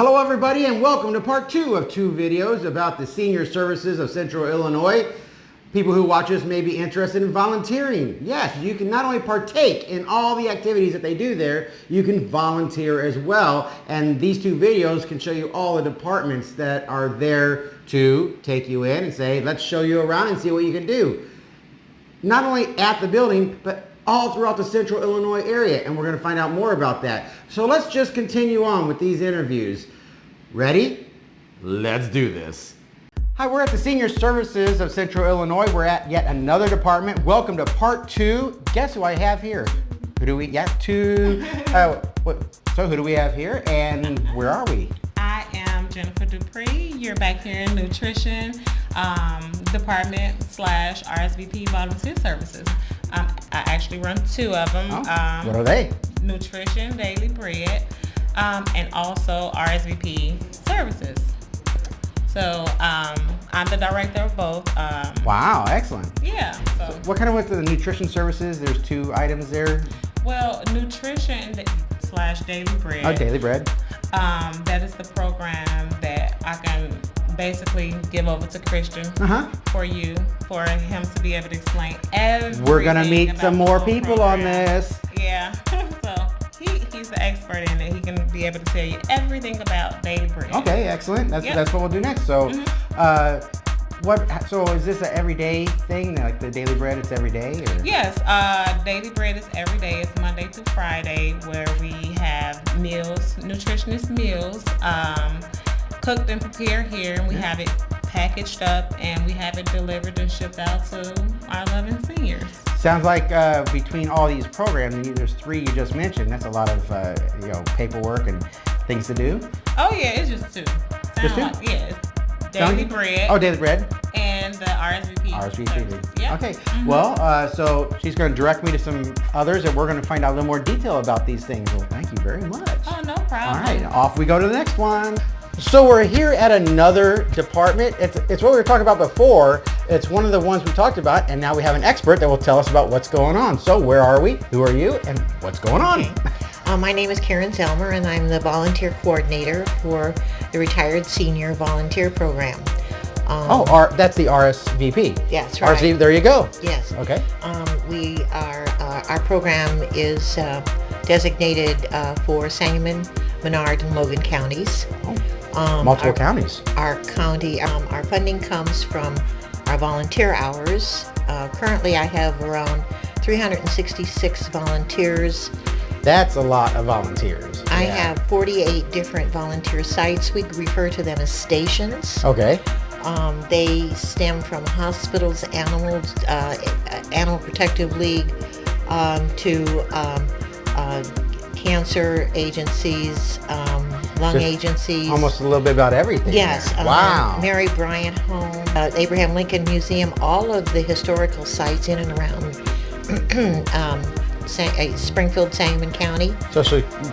Hello everybody and welcome to part 2 of 2 videos about the senior services of Central Illinois. People who watch us may be interested in volunteering. Yes, you can not only partake in all the activities that they do there, you can volunteer as well. And these 2 videos can show you all the departments that are there to take you in and say, let's show you around and see what you can do. Not only at the building, but all throughout the Central Illinois area, and we're going to find out more about that. So let's just continue on with these interviews. Ready? Let's do this. Hi, we're at the Senior Services of Central Illinois. We're at yet another department. Welcome to part 2. Guess who I have here? Who do we? So who do we have here, and where are we? I am Jennifer Dupree. You're back here in nutrition department / RSVP volunteer services. I actually run 2 of them. What are they? Nutrition, Daily Bread, and also RSVP services. So I'm the director of both. Wow, excellent. Yeah. So what kind of with the nutrition services? There's 2 items there. Well, nutrition / Daily Bread. Oh, Daily Bread. That is the program that I can basically give over to Christian for him to be able to explain everything. We're gonna meet some more people program. on this. Yeah. So he's the expert in it. He can be able to tell you everything about Daily Bread. Okay, excellent. That's what we'll do next. So, So is this an everyday thing? Like the Daily Bread, it's every day? Or? Yes. Daily Bread is every day. It's Monday through Friday, where we have meals, nutritionist meals, cooked and prepared here, and we have it packaged up, and we have it delivered and shipped out to our 11 seniors. Sounds like between all these programs, there's 3 you just mentioned. That's a lot of paperwork and things to do. Oh yeah, it's just 2. Just 2? It's Daily Bread. Oh, Daily Bread. And the RSVP. Yeah. Okay. Well, so she's going to direct me to some others, and we're going to find out a little more detail about these things. Well, thank you very much. Oh, no problem. All right, off we go to the next one. So we're here at another department. It's what we were talking about before. It's one of the ones we talked about, and now we have an expert that will tell us about what's going on. So where are we? Who are you? And what's going on? My name is Karen Zelmer, and I'm the volunteer coordinator for the Retired Senior Volunteer Program. That's the RSVP. Yes, right. RSVP, there you go. Yes. Okay. We are, our program is designated for Sangamon, Menard, and Logan counties. Multiple counties. Our county, our funding comes from our volunteer hours. Currently, I have around 366 volunteers. That's a lot of volunteers. I have 48 different volunteer sites. We refer to them as stations. Okay. They stem from hospitals, animals, Animal Protective League, to cancer agencies, lung agencies. Almost a little bit about everything. Yes. Wow. Mary Bryant Home, Abraham Lincoln Museum, all of the historical sites in and around Springfield, Sangamon County. So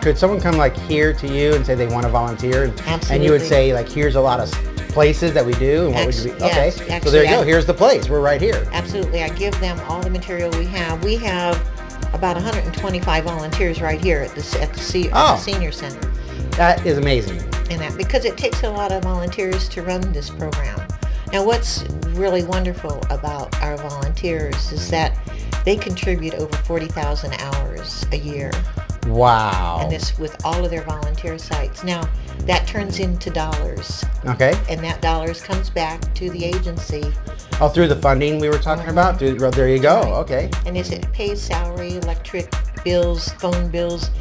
could someone come like here to you and say they want to volunteer? Absolutely. And you would say like, here's a lot of places that we do, and what would you be? Okay. Yes, so there you go. Here's the place. We're right here. Absolutely. I give them all the material we have. We have about 125 volunteers right here at the senior center. That is amazing. And that because it takes a lot of volunteers to run this program. Now, what's really wonderful about our volunteers is that they contribute over 40,000 hours a year. Wow. And this with all of their volunteer sites. Now, that turns into dollars. Okay. And that dollars comes back to the agency. Oh, through the funding we were talking about? There you go. Right. Okay. And it pays salary, electric bills, phone bills,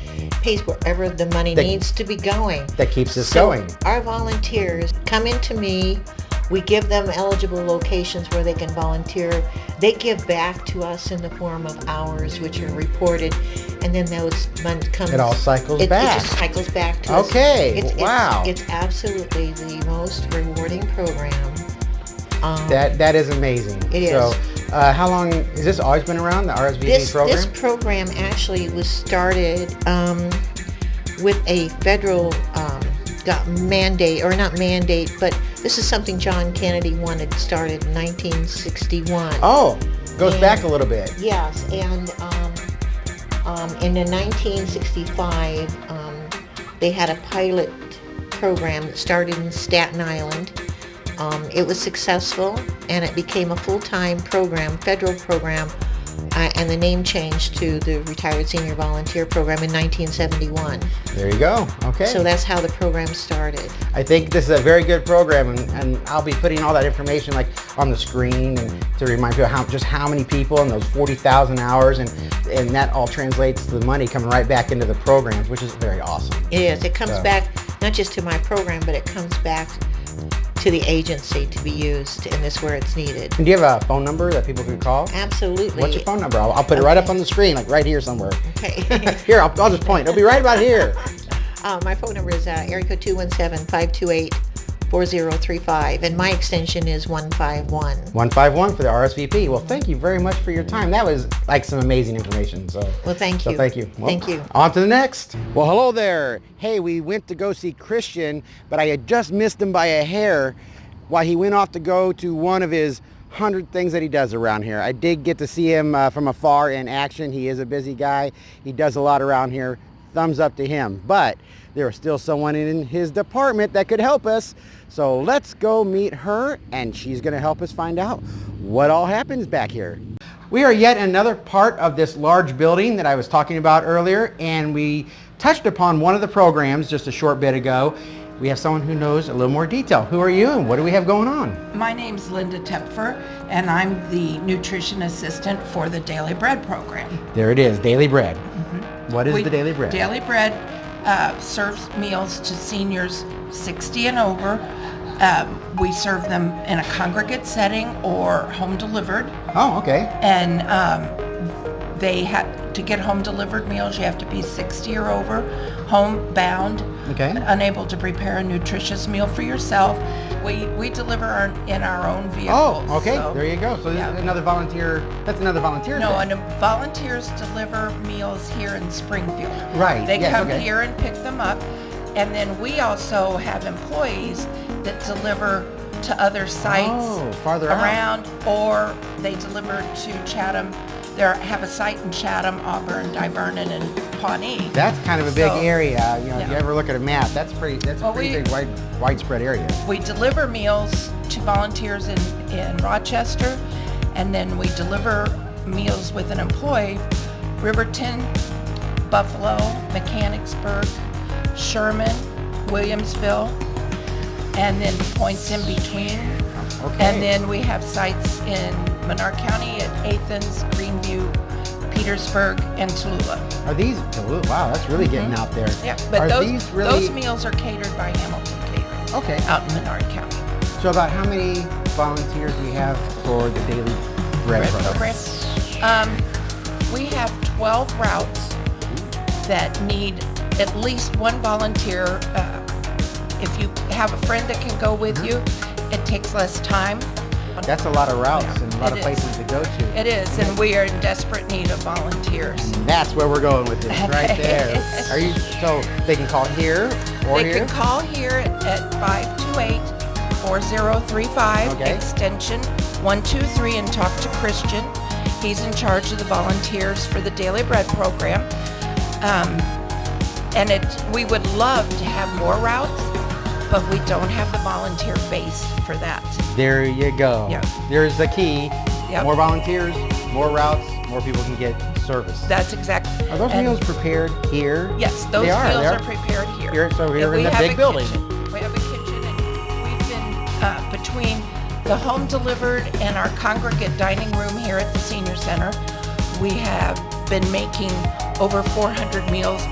pays wherever the money needs to be going. That keeps us going. Our volunteers come into me. We give them eligible locations where they can volunteer. They give back to us in the form of hours, which are reported, and then those money comes. It all cycles back. It just cycles back to us. Okay. Wow. It's absolutely the most rewarding program. That is amazing. It is. So, how long has this always been around, the RSVP program? This program actually was started with a federal mandate, or not mandate, but this is something John Kennedy wanted started in 1961. Oh, goes back a little bit. Yes, and in 1965, they had a pilot program that started in Staten Island. It was successful, and it became a full-time program, federal program, and the name changed to the Retired Senior Volunteer Program in 1971. There you go. Okay. So that's how the program started. I think this is a very good program, and I'll be putting all that information like on the screen and to remind people how many people and those 40,000 hours, and that all translates to the money coming right back into the programs, which is very awesome. It is. It comes back not just to my program, but it comes back to the agency to be used, and it's where it's needed. And do you have a phone number that people can call? Absolutely. What's your phone number? I'll put it right up on the screen, like right here somewhere. Okay. Here, I'll just point. It'll be right about here. My phone number is area code 217-528-4035, and my extension is 151. 151 for the RSVP. Well, thank you very much for your time. That was like some amazing information. Well, thank you. So thank you. Well, thank you. On to the next. Well, hello there. Hey, we went to go see Christian, but I had just missed him by a hair while he went off to go to one of his 100 things that he does around here. I did get to see him from afar in action. He is a busy guy. He does a lot around here. Thumbs up to him. But there is still someone in his department that could help us. So let's go meet her, and she's going to help us find out what all happens back here. We are yet another part of this large building that I was talking about earlier, and we touched upon one of the programs just a short bit ago. We have someone who knows a little more detail. Who are you, and what do we have going on? My name's Linda Tepfer, and I'm the nutrition assistant for the Daily Bread program. There it is, Daily Bread. Mm-hmm. What is the Daily Bread? Daily Bread serves meals to seniors 60 and over. We serve them in a congregate setting or home delivered. Oh, okay. And they have to get home delivered meals. You have to be 60 or over, homebound, unable to prepare a nutritious meal for yourself. We deliver in our own vehicles. Oh, okay. So, there you go. So this is another volunteer. That's another volunteer. No, and volunteers deliver meals here in Springfield. Right. They come here and pick them up, and then we also have employees that deliver to other sites farther around, or they deliver to Chatham. They have a site in Chatham, Auburn, Divernon, and Pawnee. That's kind of a big area. You know, if you ever look at a map, that's a pretty big, widespread area. We deliver meals to volunteers in Rochester, and then we deliver meals with an employee, Riverton, Buffalo, Mechanicsburg, Sherman, Williamsville, and then points in between. Okay. And then we have sites in Menard County at Athens, Greenview, Petersburg, and Tallulah. Are these Tallulah? Wow, that's really getting out there. Yeah, but those those meals are catered by Hamilton Catering. Okay. Out in Menard County. So about how many volunteers do you have for the Daily Bread program? We have 12 routes that need at least one volunteer. If you have a friend that can go with you, it takes less time. That's a lot of routes and a lot of places to go to. It is, and we are in desperate need of volunteers. And that's where we're going with this, right there. So they can call here or here? They can call here at 528-4035, extension 123, and talk to Christian. He's in charge of the volunteers for the Daily Bread program. And we would love to have more routes, but we don't have the volunteer base for that. There you go. Yeah. There's the key. Yep. More volunteers, more routes, more people can get service. That's exactly. Are those meals prepared here? Yes, those meals are prepared here. Here in the big building. We have a kitchen, and we've been between the home delivered and our congregate dining room here at the senior center. We have been making over 415 meals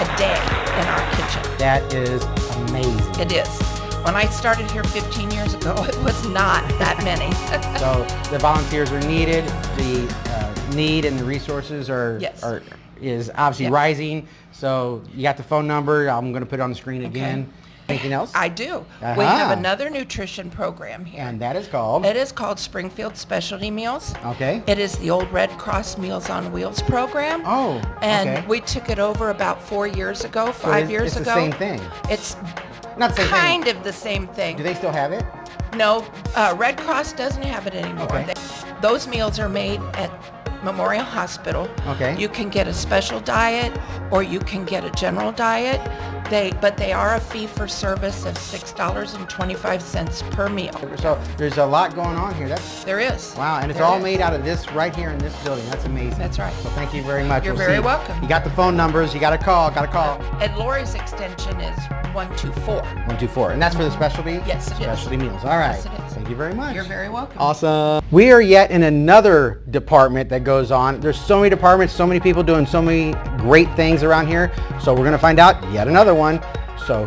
a day in our kitchen. That is amazing. It is. When I started here 15 years ago, it was not that many. So the volunteers are needed. The need and the resources is obviously rising. So you got the phone number. I'm going to put it on the screen again. Anything else? I do. We have another nutrition program here. And that is called? It is called Springfield Specialty Meals. Okay. It is the old Red Cross Meals on Wheels program. Oh, And we took it over about 4 years ago, 5 years ago. It's the same thing. It's not the same kind thing. of the same thing. Do they still have it? No, Red Cross doesn't have it anymore. Okay. Those meals are made at Memorial Hospital. Okay. You can get a special diet or you can get a general diet. But they are a fee for service of $6.25 per meal. So there's a lot going on here. There is. Wow, and it's There all is. made out of this right here in this building. That's amazing. That's right. So thank you very much. You're We'll very see. welcome. You got the phone numbers. You got to call. And Lori's extension is 124. 124. And that's for the specialty? Yes, it is. Specialty meals. All right. Yes, it is. Thank you very much. You're very welcome. Awesome. We are yet in another department that goes on. There's so many departments, so many people doing so many great things around here. So we're going to find out yet another one. So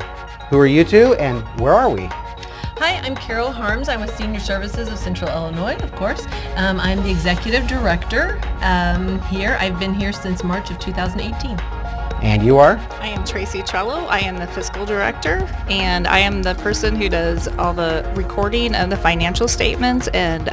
who are you two and where are we? Hi, I'm Carol Harms. I'm with Senior Services of Central Illinois, of course. I'm the Executive Director here. I've been here since March of 2018. And you are? I am Tracy Trello. I am the Fiscal Director, and I am the person who does all the recording of the financial statements and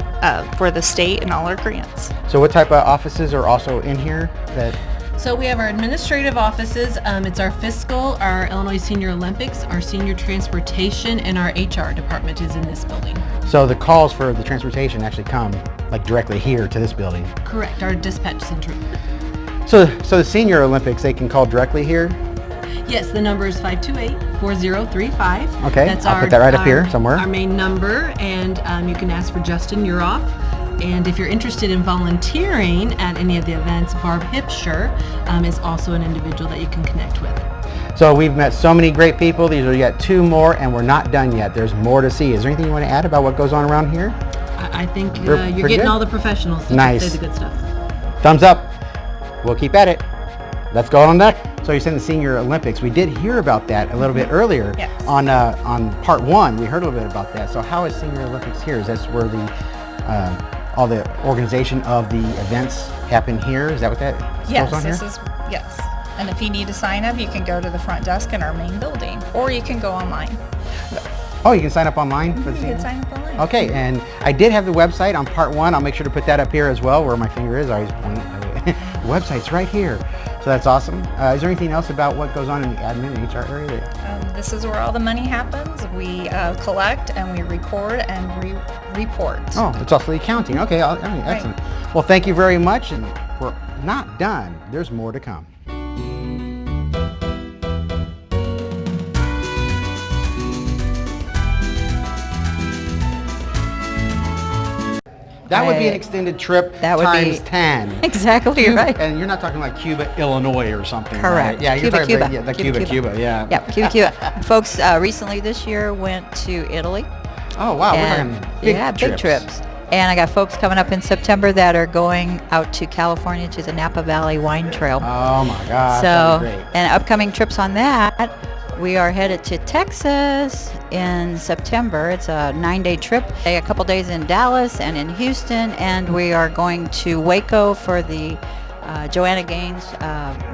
for the state and all our grants. So what type of offices are also in here that... So we have our administrative offices. It's our fiscal, our Illinois Senior Olympics, our senior transportation, and our HR department is in this building. So the calls for the transportation actually come like directly here to this building? Correct, our dispatch center. So the Senior Olympics, they can call directly here? Yes, the number is 528-4035. Okay, I'll put that right up here somewhere. Our main number, and you can ask for Justin Uroff. And if you're interested in volunteering at any of the events, Barb Hipsher is also an individual that you can connect with. So we've met so many great people. These are yet two more, and we're not done yet. There's more to see. Is there anything you want to add about what goes on around here? I think They're you're pretty getting good. all the professionals to Nice. say the good stuff. Thumbs up. We'll keep at it. Let's go on deck. So you're saying the Senior Olympics. We did hear about that a little bit earlier. Yes. On part one. We heard a little bit about that. So how is Senior Olympics here? Is that where the all the organization of the events happen here? Is that what that Yes, goes on here? yes. And if you need to sign up, you can go to the front desk in our main building, or you can go online. Oh, you can sign up online for the You Senior? can sign up online. Okay, and I did have the website on part one. I'll make sure to put that up here as well, where my finger is. I always point. The website's right here. So that's awesome. Is there anything else about what goes on in the admin and HR area? This is where all the money happens. We collect and we record and report. Oh, it's also the accounting. Okay, excellent. Well, thank you very much, and we're not done. There's more to come. That would be an extended trip That would times be- 10. Exactly right. And you're not talking like Cuba, Illinois or something, Correct. right? Yeah, you're Cuba, talking about Cuba. the Cuba, Cuba, yeah. Yeah, Cuba. Folks recently this year went to Italy. Oh, wow, and we're talking big trips. And I got folks coming up in September that are going out to California to the Napa Valley Wine Trail. Oh my gosh, So, that'd be great. and upcoming trips on that, we are headed to Texas in September. It's a 9-day trip. A couple days in Dallas and in Houston, and we are going to Waco for the Joanna Gaines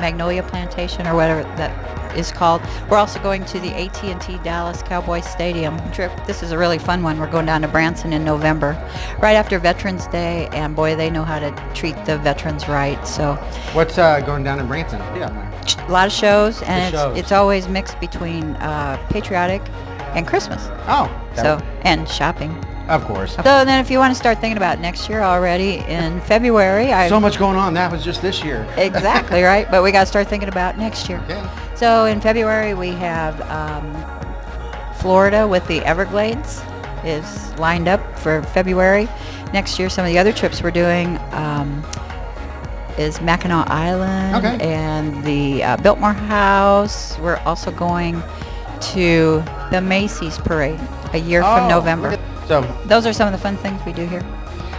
Magnolia Plantation, or whatever that is called. We're also going to the AT&T Dallas Cowboy Stadium trip. This is a really fun one. We're going down to Branson in November, right after Veterans Day, and boy, they know how to treat the veterans right. So What's going down in Branson? Yeah, a lot of shows, and Good shows. it's always mixed between patriotic and Christmas. oh, So, and shopping. of course. So then if you want to start thinking about next year already, in February, So much going on. That was just this year. exactly right, but we got to start thinking about next year. Okay. So in February we have Florida with the Everglades is lined up for February. Next year, some of the other trips we're doing is Mackinac Island Okay. and the Biltmore House. We're also going to the Macy's Parade a year from November. So Those are some of the fun things we do here.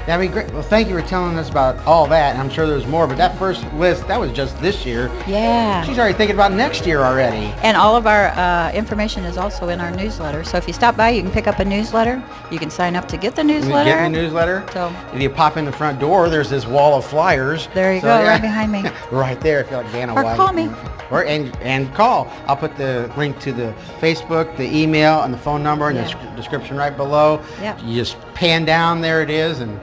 that'd be great. Well, thank you for telling us about all that. And I'm sure there's more, but that first list, that was just this year. Yeah. She's already thinking about next year already. And all of our information is also in our newsletter. So if you stop by, you can pick up a newsletter. You can sign up to get the newsletter. Get the newsletter. So If you pop in the front door, there's this wall of flyers. there you So, go, yeah. right behind me. Right there, if you like Dana Or White. call me. Or and call. I'll put the link to the Facebook, the email, and the phone number in the Yeah. description right below. Yep. You just pan down, there it is, and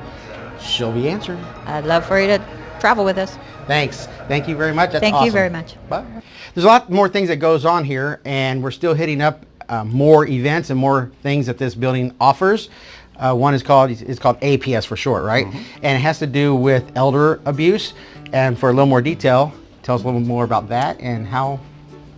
she'll be answered. I'd love for you to travel with us. Thanks. Thank you very much. That's Thank awesome. you very much. Bye. There's a lot more things that goes on here, and we're still hitting up more events and more things that this building offers. One is called APS for short, right? And it has to do with elder abuse. And for a little more detail, tell us a little more about that and how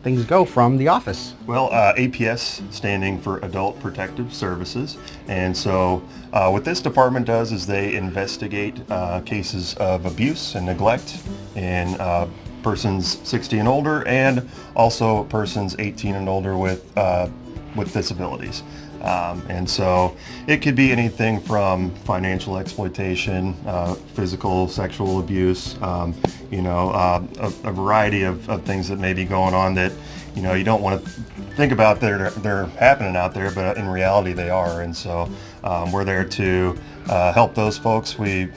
things go from the office. Well, APS standing for Adult Protective Services. And so what this department does is they investigate cases of abuse and neglect in persons 60 and older, and also persons 18 and older with disabilities. And so it could be anything from financial exploitation, physical, sexual abuse, a variety of things that may be going on that, you don't want to think about they're happening out there, but in reality they are. And so we're there to help those folks. We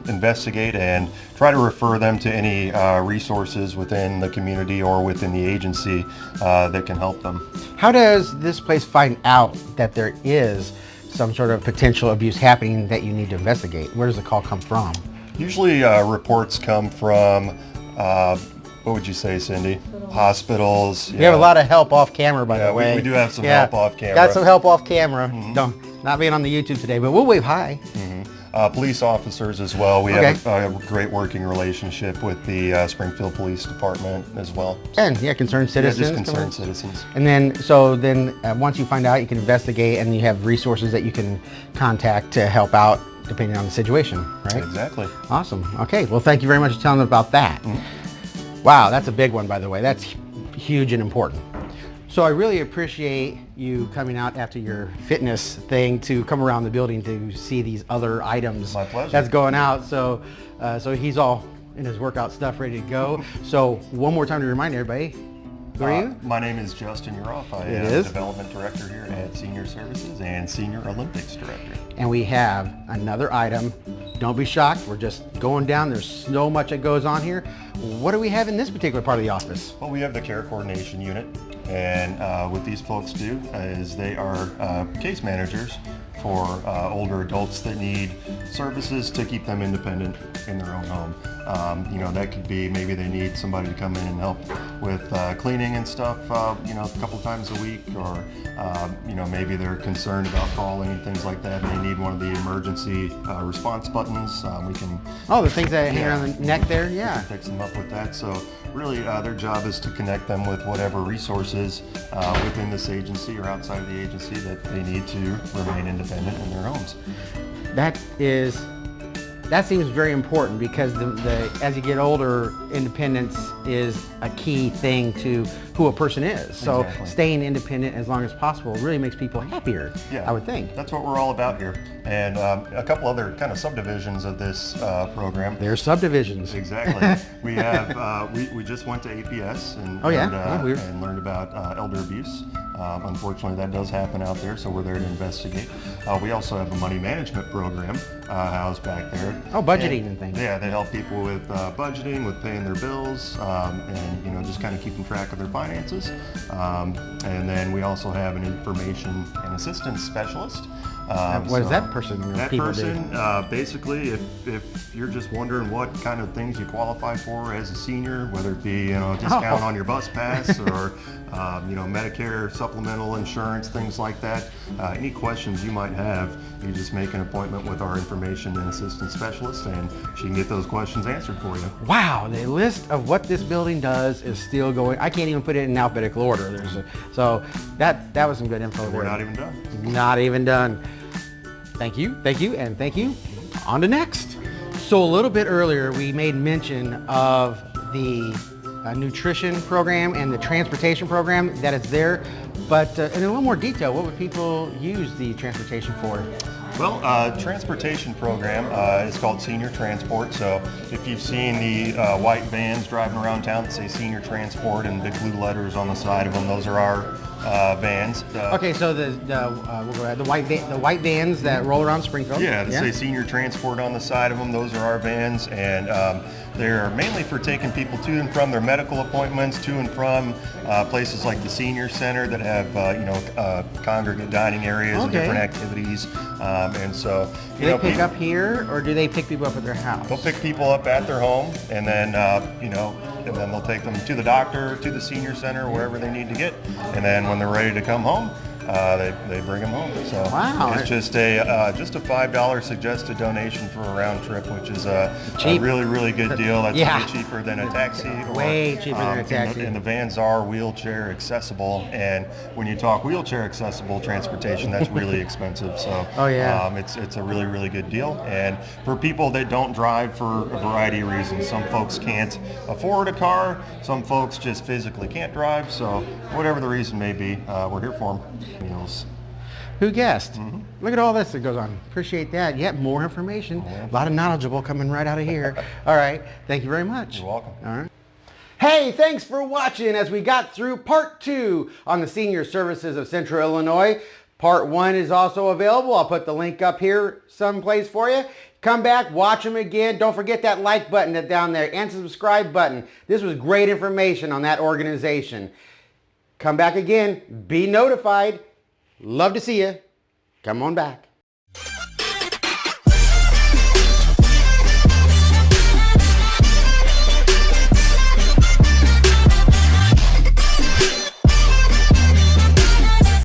investigate and try to refer them to any resources within the community or within the agency that can help them. How does this place find out that there is some sort of potential abuse happening that you need to investigate? Where does the call come from? Usually reports come from, what would you say, Cindy? Hospitals. We have a lot of help off camera, by the way. We do have some help off camera. Got some help off camera. Not being on the YouTube today, but we'll wave hi. Police officers as well. We have a great working relationship with the Springfield Police Department as well. And concerned citizens. Yeah, just concerned citizens. And then, once you find out, you can investigate, and you have resources that you can contact to help out depending on the situation, right? Exactly. Awesome. Okay, well, thank you very much for telling us about that. Wow, that's a big one, by the way. That's huge and important. So I really appreciate you coming out after your fitness thing to come around the building to see these other items. My pleasure. That's going out. So he's all in his workout stuff ready to go. So one more time to remind everybody, who are you? My name is Justin Uroff. I am the Development Director here at Senior Services and Senior Olympics Director. And we have another item. Don't be shocked. We're just going down. There's so much that goes on here. What do we have in this particular part of the office? Well, we have the Care Coordination Unit. And what these folks do is they are case managers for older adults that need services to keep them independent in their own home. That could be maybe they need somebody to come in and help with cleaning and stuff, a couple times a week, or maybe they're concerned about falling and things like that, and they need one of the emergency response buttons. We can. Oh, the things that hang around the neck there, We can fix them up with that. So really, their job is to connect them with whatever resources within this agency or outside of the agency that they need to remain independent in their homes. That seems very important, because as you get older, independence is a key thing to who a person is. So Exactly. Staying independent as long as possible really makes people happier, I would think. That's what we're all about here. And a couple other kind of subdivisions of this program. There's subdivisions. Exactly. We have, we just went to APS and, and learned about elder abuse. Unfortunately, that does happen out there, so we're there to investigate. We also have a money management program housed back there. Oh, budgeting and things. Yeah, they help people with budgeting, with paying their bills, and just kind of keeping track of their finances. And then we also have an information and assistance specialist. What does that person do? That person, basically, if you're just wondering what kind of things you qualify for as a senior, whether it be discount on your bus pass or Medicare supplemental insurance, things like that. Any questions you might have, you just make an appointment with our information and assistance specialist, and she can get those questions answered for you. Wow, the list of what this building does is still going. I can't even put it in alphabetical order. So that was some good info there. We're not even done. Not even done. Thank you, and thank you. On to next. So a little bit earlier, we made mention of the nutrition program and the transportation program that is there. But in a little more detail, what would people use the transportation for? Well, transportation program is called Senior Transport. So if you've seen the white vans driving around town that say Senior Transport and big blue letters on the side of them, those are our vans. Okay, so the white vans that roll around Springfield. Yeah, they say Senior Transport on the side of them. Those are our vans, and they're mainly for taking people to and from their medical appointments, to and from places like the senior center that have congregate dining areas and different activities. And so, do they pick up here, or do they pick people up at their house? They'll pick people up at their home, and then and then they'll take them to the doctor, to the senior center, wherever they need to get. And then when they're ready to come home, they bring them home. So wow. it's just a $5 suggested donation for a round trip, which is a really good deal. That's way cheaper than a taxi. Way cheaper than a taxi. And the vans are wheelchair accessible, and when you talk wheelchair accessible transportation, that's really expensive. So it's a really good deal. And for people that don't drive for a variety of reasons, some folks can't afford a car, some folks just physically can't drive. So whatever the reason may be, we're here for them. Meals. Who guessed? Look at all this that goes on. Appreciate that. Yep, more information. A lot of knowledgeable coming right out of here. All right. Thank you very much. You're welcome. All right. Hey, thanks for watching as we got through part 2 on the Senior Services of Central Illinois. Part 1 is also available. I'll put the link up here someplace for you. Come back, watch them again. Don't forget that like button that's down there and subscribe button. This was great information on that organization. Come back again. Be notified. Love to see you. Come on back.